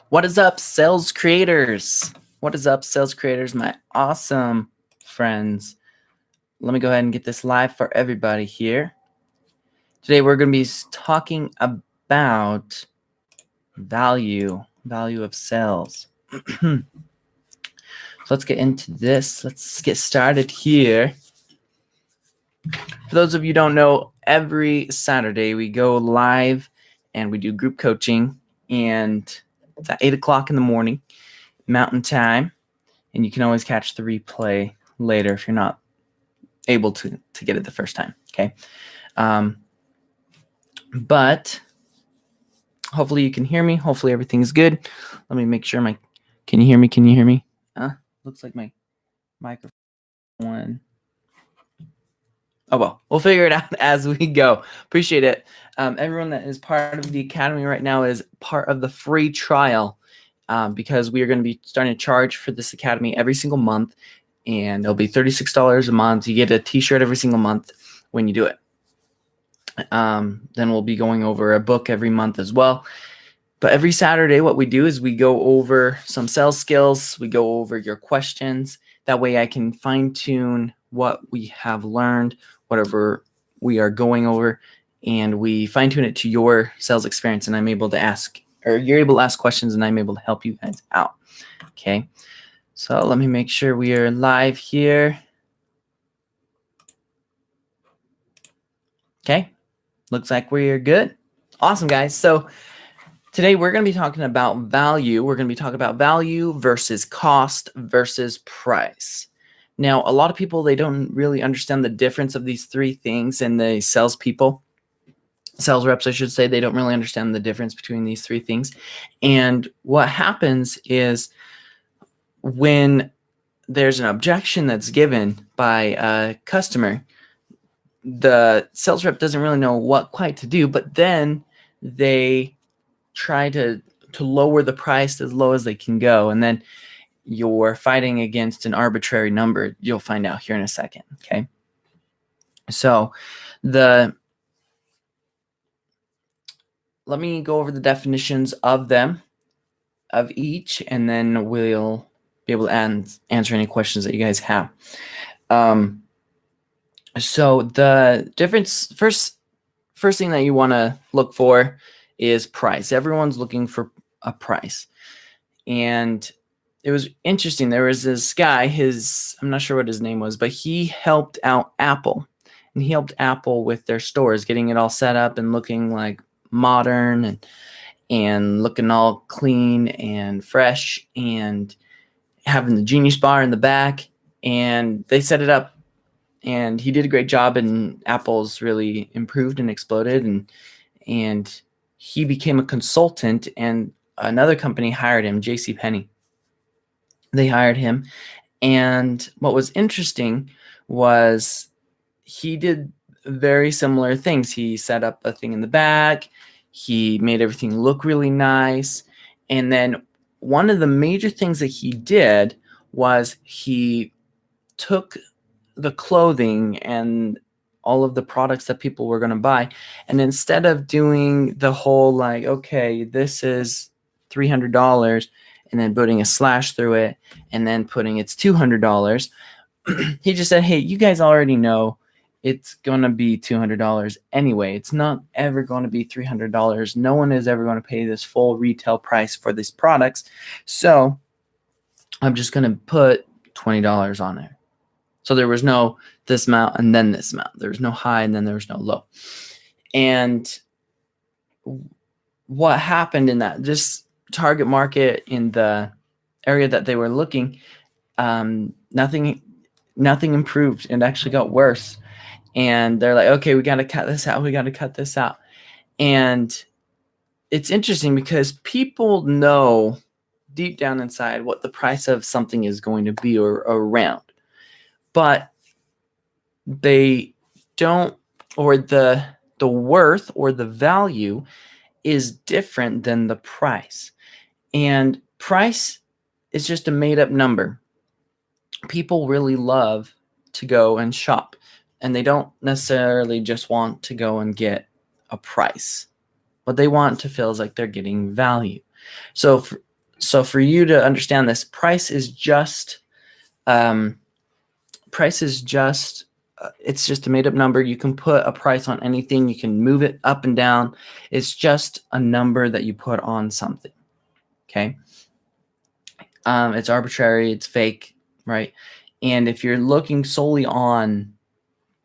What is up, sales creators? What is up, sales creators, my awesome friends? Let me go ahead and get this live for everybody here. Today, we're going to be talking about value of sales. So let's get into this. Let's get started here. For those of you who don't know, every Saturday we go live and we do group coaching, and it's at 8 o'clock in the morning, Mountain Time. And you can always catch the replay later if you're not able to get it the first time, okay? But hopefully you can hear me. Hopefully everything's good. Let me make sure can you hear me? Can you hear me? Looks like my microphone. Oh, well, we'll figure it out as we go. Appreciate it. Everyone that is part of the Academy right now is part of the free trial. Because we are going to be starting to charge for this Academy every single month, and it'll be $36 a month. You get a t-shirt every single month when you do it. Then we'll be going over a book every month as well. But every Saturday, what we do is we go over some sales skills. We go over your questions. That way I can fine-tune what we have learned, whatever we are going over, and we fine-tune it to your sales experience, and I'm able to ask, or you're able to ask questions, and I'm able to help you guys out. Okay, so let me make sure we are live here. Okay, looks like we are good. Awesome, guys. So today we're going to be talking about value. We're going to be talking about value versus cost versus price. Now, a lot of people, they don't really understand the difference of these three things, and the sales reps, I should say, they don't really understand the difference between these three things. And what happens is when there's an objection that's given by a customer, the sales rep doesn't really know what quite to do, but then they try to lower the price as low as they can go. And then you're fighting against an arbitrary number. You'll find out here in a second. Okay. So let me go over the definitions of each, and then we'll be able to answer any questions that you guys have. So the difference, first thing that you want to look for is price. Everyone's looking for a price. And it was interesting. There was this guy, I'm not sure what his name was, but he helped out Apple. And he helped Apple with their stores, getting it all set up and looking like modern and looking all clean and fresh, and having the Genius Bar in the back. And they set it up, and he did a great job, and Apple's really improved and exploded. And he became a consultant, and another company hired him, JCPenney. They hired him. And what was interesting was he did very similar things. He set up a thing in the back. He made everything look really nice. And then one of the major things that he did was he took the clothing and all of the products that people were going to buy, and instead of doing the whole like, okay, this is $300, and then putting a slash through it, and then putting it's $200, he just said, hey, you guys already know it's going to be $200 anyway. It's not ever going to be $300. No one is ever going to pay this full retail price for these products. So I'm just going to put $20 on there. So there was no this amount and then this amount. There was no high and then there was no low. And what happened in that, just target market in the area that they were looking, nothing improved. It actually got worse. And they're like, okay, we got to cut this out. We got to cut this out. And it's interesting because people know deep down inside what the price of something is going to be or around. But they don't, or the worth or the value is different than the price. And price is just a made up number. People really love to go and shop, and they don't necessarily just want to go and get a price. What they want to feel is like they're getting value. So So for you to understand this, price is just it's just a made up number. You can put a price on anything. You can move it up and down. It's just a number that you put on something. Okay. It's arbitrary. It's fake, right? And if you're looking solely on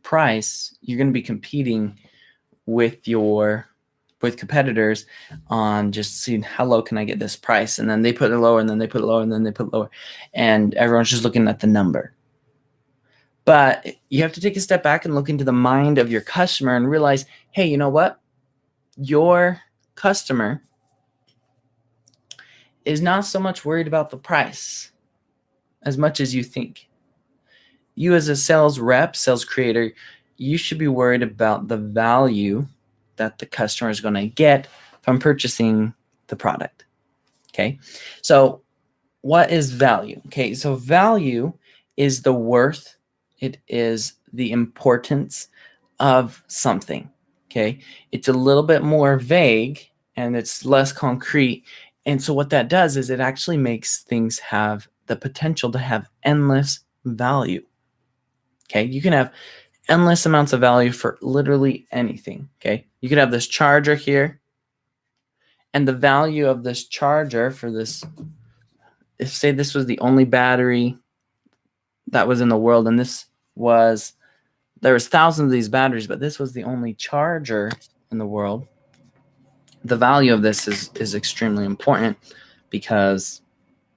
price, you're going to be competing with competitors on just seeing how low can I get this price, and then they put it lower, and then they put it lower, and then they put it lower, and everyone's just looking at the number. But you have to take a step back and look into the mind of your customer and realize, hey, you know what? Your customer is not so much worried about the price as much as you think. You as a sales rep, sales creator, you should be worried about the value that the customer is going to get from purchasing the product. Okay. So what is value? Okay. So value is the worth. It is the importance of something. Okay. It's a little bit more vague and it's less concrete. And so what that does is it actually makes things have the potential to have endless value. Okay. You can have endless amounts of value for literally anything. Okay. You could have this charger here, and the value of this charger for this, if say this was the only battery that was in the world, and there was thousands of these batteries, but this was the only charger in the world, the value of this is extremely important because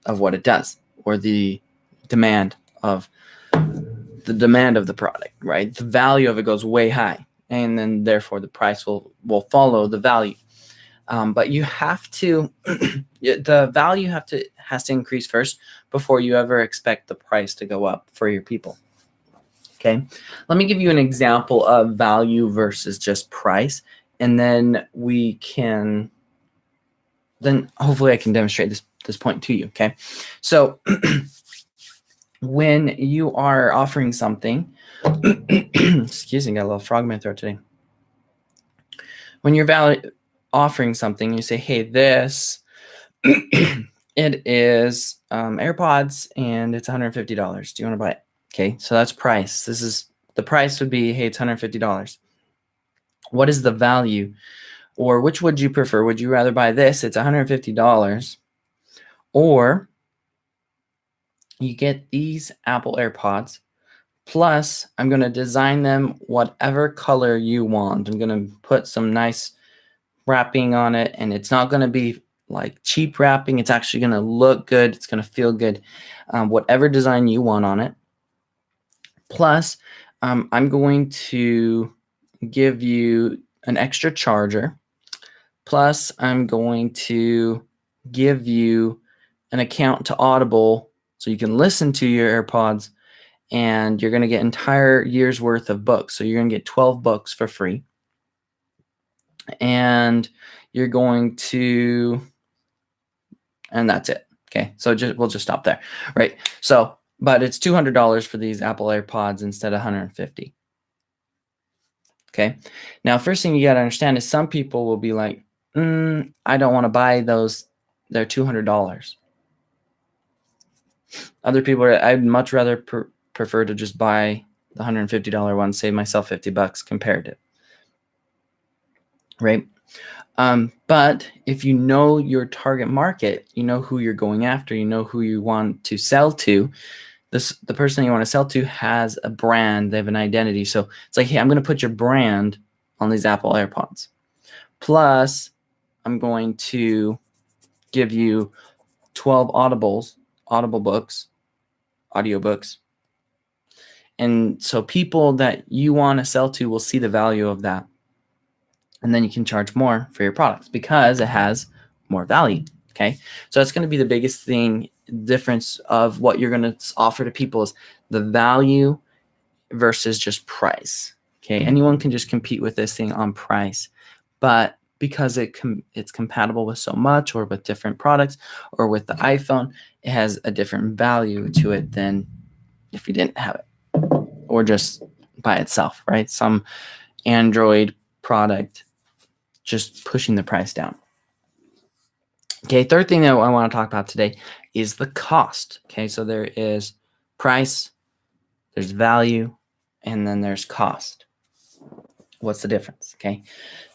of what it does, or the demand of the product, right? The value of it goes way high, and then therefore the price will follow the value. But you have to, the value has to increase first before you ever expect the price to go up for your people. Okay, let me give you an example of value versus just price, and then hopefully I can demonstrate this point to you. Okay, so when you are offering something, excuse me, got a little frog in my throat today. When you're offering something, you say, hey, this, it is AirPods and it's $150. Do you want to buy it? Okay, so that's price. The price would be, hey, it's $150. What is the value? Or which would you prefer? Would you rather buy this? It's $150. Or you get these Apple AirPods, plus I'm going to design them whatever color you want. I'm going to put some nice wrapping on it, and it's not going to be like cheap wrapping. It's actually going to look good. It's going to feel good. Whatever design you want on it. Plus, I'm going to give you an extra charger. Plus, I'm going to give you an account to Audible so you can listen to your AirPods, and you're going to get entire year's worth of books. So you're going to get 12 books for free. And you're going to, and that's it. Okay. So we'll just stop there. Right. So, but it's $200 for these Apple AirPods instead of $150. Okay. Now, first thing you got to understand is some people will be like, I don't want to buy those. They're $200. Other people I'd much rather prefer to just buy the $150 one, save myself $50 comparative. Right. But if you know your target market, you know who you're going after, you know who you want to sell to, the person you want to sell to has a brand, they have an identity. So it's like, hey, I'm going to put your brand on these Apple AirPods. Plus, I'm going to give you 12 audiobooks. And so people that you want to sell to will see the value of that. And then you can charge more for your products because it has more value. Okay. So that's going to be the biggest difference of what you're going to offer to people is the value versus just price. Okay. Anyone can just compete with this thing on price, but because it's compatible with so much, or with different products, or with the iPhone, it has a different value to it than if you didn't have it, or just by itself, right? Some Android product just pushing the price down. Okay, third thing that I want to talk about today is the cost. Okay, so there is price, there's value, and then there's cost. What's the difference? Okay,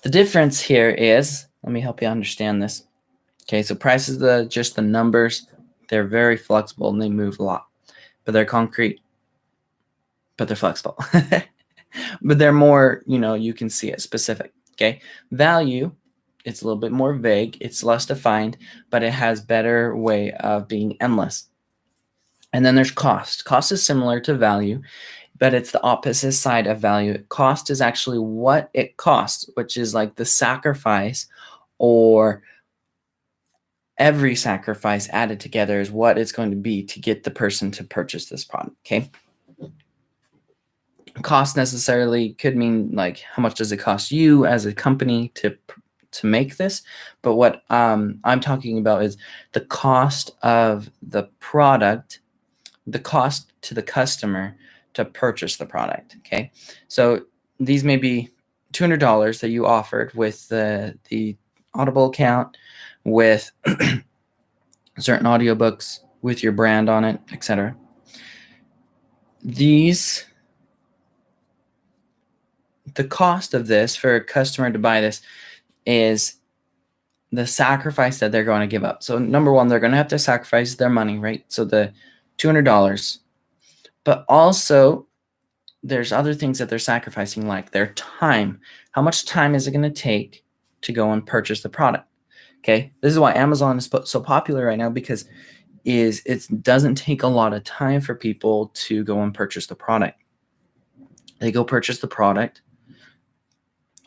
the difference here is, let me help you understand this. Okay, so price is just the numbers. They're very flexible and they move a lot, but they're concrete, but they're flexible. But they're more, you can see it specific. Okay, value, it's a little bit more vague, it's less defined, but it has better way of being endless. And then there's cost. Cost is similar to value, but it's the opposite side of value. Cost is actually what it costs, which is like the sacrifice, or every sacrifice added together is what it's going to be to get the person to purchase this product. Okay. Cost necessarily could mean like how much does it cost you as a company to make this, but what I'm talking about is the cost of the product, the cost to the customer to purchase the product. Okay, so these may be $200 that you offered with the Audible account, with certain audiobooks, with your brand on it, etc. The cost of this for a customer to buy this is the sacrifice that they're going to give up. So number one, they're going to have to sacrifice their money, right? So the $200, but also there's other things that they're sacrificing, like their time. How much time is it going to take to go and purchase the product? Okay, this is why Amazon is so popular right now, because it doesn't take a lot of time for people to go and purchase the product. They go purchase the product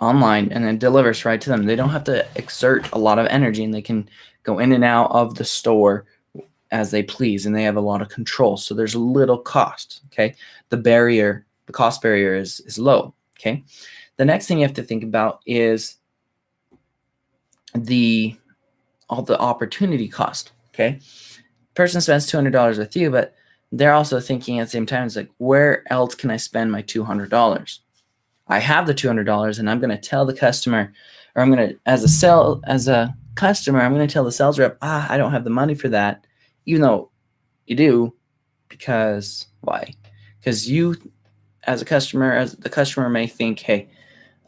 online and then delivers right to them. They don't have to exert a lot of energy, and they can go in and out of the store as they please, and they have a lot of control. So there's little cost. Okay, the cost barrier is low. Okay, the next thing you have to think about is all the opportunity cost. Okay, person spends $200 with you, but they're also thinking at the same time, it's like, where else can I spend my $200? I have the $200, and I'm going to tell the customer, or I'm going to, as a customer, I'm going to tell the sales rep, I don't have the money for that, even though you do. Because why? Because you, as the customer may think, hey,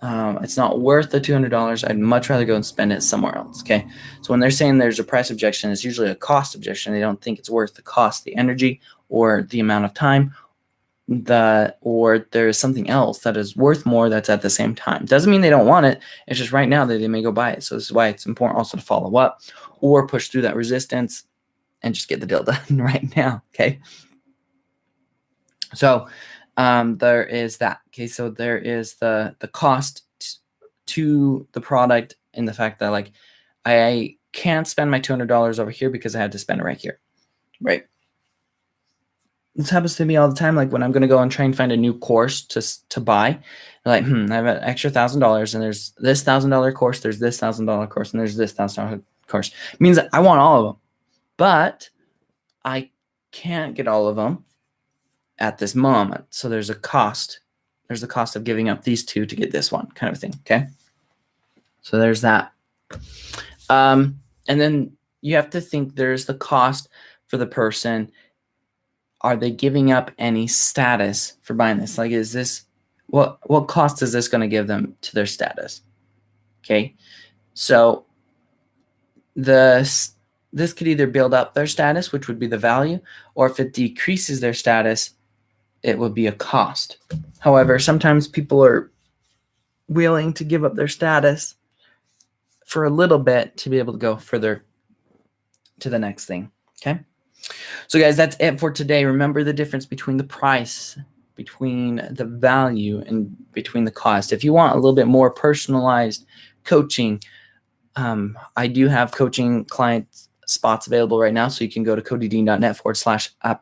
it's not worth the $200. I'd much rather go and spend it somewhere else. Okay, so when they're saying there's a price objection, it's usually a cost objection. They don't think it's worth the cost, the energy, or the amount of time, or there's something else that is worth more that's at the same time. Doesn't mean they don't want it. It's just right now that they may go buy it. So this is why it's important also to follow up or push through that resistance and just get the deal done right now. Okay. So there is that. Okay. So there is the cost to the product, in the fact that, like, I can't spend my $200 over here because I had to spend it right here. Right. This happens to me all the time. Like when I'm going to go and try and find a new course to buy, like, I have an extra $1,000, and there's this $1,000 course, there's this $1,000 course, and there's this $1,000 course. It means that I want all of them, but I can't get all of them at this moment. So there's a cost. There's the cost of giving up these two to get this one, kind of thing. Okay. So there's that. And then you have to think there's the cost for the person. Are they giving up any status for buying this? Like, is this, what cost is this going to give them to their status? Okay. So this could either build up their status, which would be the value, or if it decreases their status, it would be a cost. However, sometimes people are willing to give up their status for a little bit to be able to go further to the next thing. Okay. So guys, that's it for today. Remember the difference between the price, between the value, and between the cost. If you want a little bit more personalized coaching, I do have coaching client spots available right now. So you can go to codydean.net/app